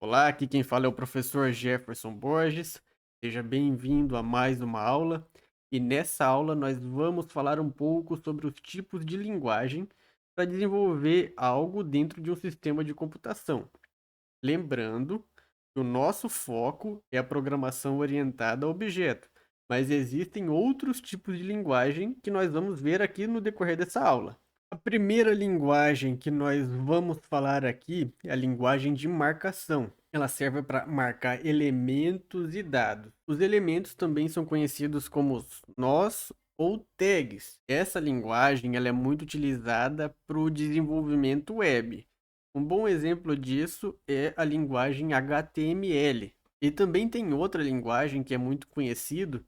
Olá, aqui quem fala é o professor Jefferson Borges. Seja bem-vindo a mais uma aula. E nessa aula nós vamos falar um pouco sobre os tipos de linguagem para desenvolver algo dentro de um sistema de computação. Lembrando que o nosso foco é a programação orientada a objeto, mas existem outros tipos de linguagem que nós vamos ver aqui no decorrer dessa aula. A primeira linguagem que nós vamos falar aqui é a linguagem de marcação. Ela serve para marcar elementos e dados. Os elementos também são conhecidos como os nós ou tags. Essa linguagem ela é muito utilizada para o desenvolvimento web. Um bom exemplo disso é a linguagem HTML. E também tem outra linguagem que é muito conhecido,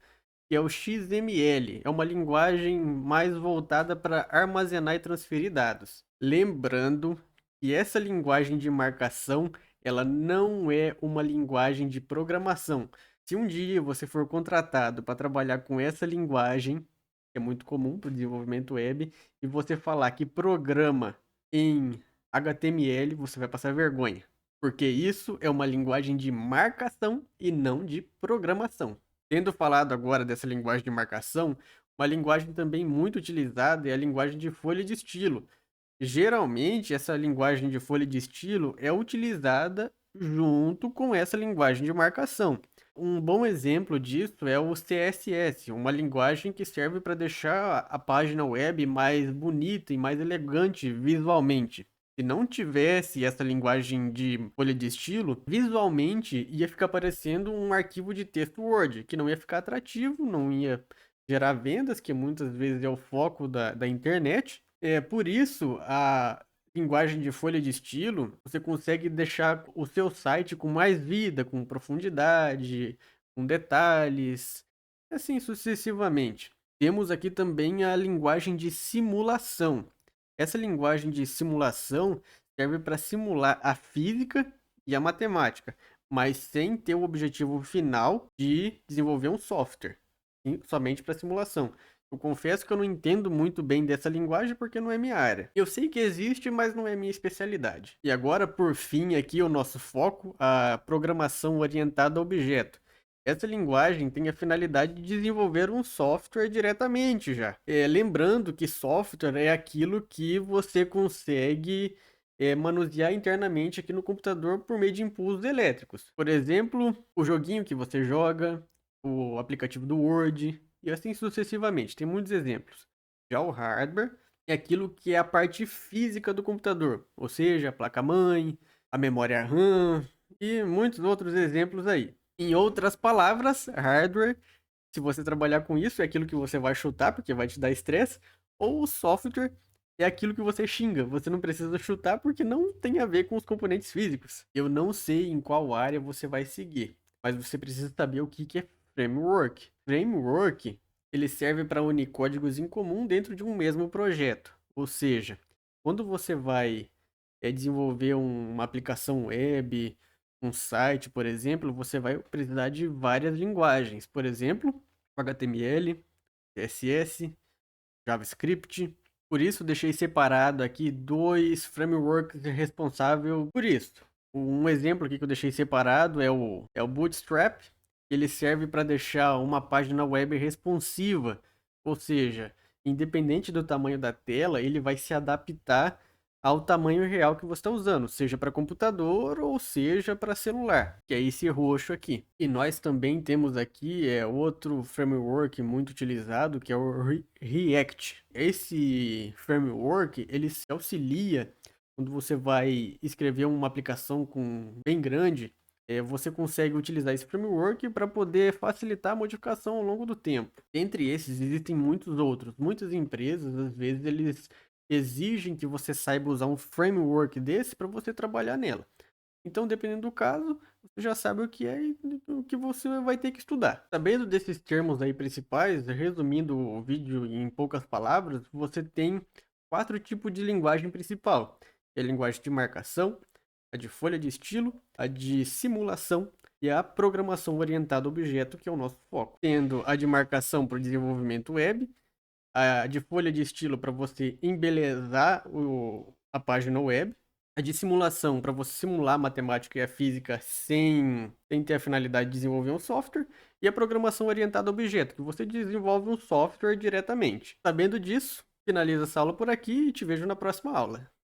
que é o XML. É uma linguagem mais voltada para armazenar e transferir dados. Lembrando que essa linguagem de marcação, ela não é uma linguagem de programação. Se um dia você for contratado para trabalhar com essa linguagem, que é muito comum para o desenvolvimento web, e você falar que programa em HTML, você vai passar vergonha. Porque isso é uma linguagem de marcação e não de programação. Tendo falado agora dessa linguagem de marcação, uma linguagem também muito utilizada é a linguagem de folha de estilo. Geralmente, essa linguagem de folha de estilo é utilizada junto com essa linguagem de marcação. Um bom exemplo disso é o CSS, uma linguagem que serve para deixar a página web mais bonita e mais elegante visualmente. Se não tivesse essa linguagem de folha de estilo, visualmente ia ficar parecendo um arquivo de texto Word, que não ia ficar atrativo, não ia gerar vendas, que muitas vezes é o foco da internet. Por isso, a linguagem de folha de estilo, você consegue deixar o seu site com mais vida, com profundidade, com detalhes, assim sucessivamente. Temos aqui também a linguagem de simulação. Essa linguagem de simulação serve para simular a física e a matemática, mas sem ter o objetivo final de desenvolver um software, somente para simulação. Eu confesso que eu não entendo muito bem dessa linguagem porque não é minha área. Eu sei que existe, mas não é minha especialidade. E agora, por fim, aqui o nosso foco, a programação orientada a objeto. Essa linguagem tem a finalidade de desenvolver um software diretamente já. Lembrando que software é aquilo que você consegue manusear internamente aqui no computador por meio de impulsos elétricos. Por exemplo, o joguinho que você joga, o aplicativo do Word, e assim sucessivamente. Tem muitos exemplos. Já o hardware é aquilo que é a parte física do computador, ou seja, a placa-mãe, a memória RAM e muitos outros exemplos aí. Em outras palavras, hardware, se você trabalhar com isso, é aquilo que você vai chutar porque vai te dar estresse, ou o software é aquilo que você xinga. Você não precisa chutar porque não tem a ver com os componentes físicos. Eu não sei em qual área você vai seguir, mas você precisa saber o que é framework. Framework, ele serve para unir códigos em comum dentro de um mesmo projeto. Ou seja, quando você vai desenvolver uma aplicação web, um site, por exemplo, você vai precisar de várias linguagens. Por exemplo, HTML, CSS, JavaScript. Por isso, deixei separado aqui dois frameworks responsáveis por isso. Um exemplo aqui que eu deixei separado é o Bootstrap. Ele serve para deixar uma página web responsiva, ou seja, independente do tamanho da tela, ele vai se adaptar ao tamanho real que você está usando, seja para computador ou seja para celular, que é esse roxo aqui. E nós também temos aqui outro framework muito utilizado, que é o React. Esse framework, ele se auxilia quando você vai escrever uma aplicação bem grande, você consegue utilizar esse framework para poder facilitar a modificação ao longo do tempo. Entre esses, existem muitos outros. Muitas empresas, às vezes, eles exigem que você saiba usar um framework desse para você trabalhar nela. Então, dependendo do caso, você já sabe o que é e o que você vai ter que estudar. Sabendo desses termos aí principais, resumindo o vídeo em poucas palavras, você tem 4 tipos de linguagem principal. É a linguagem de marcação, a de folha de estilo, a de simulação e a programação orientada a objeto, que é o nosso foco. Tendo a de marcação para o desenvolvimento web, a de folha de estilo para você embelezar a página web, A de simulação, para você simular a matemática e a física sem ter a finalidade de desenvolver um software, e a programação orientada a objeto, que você desenvolve um software diretamente. Sabendo disso, finaliza essa aula por aqui e te vejo na próxima aula.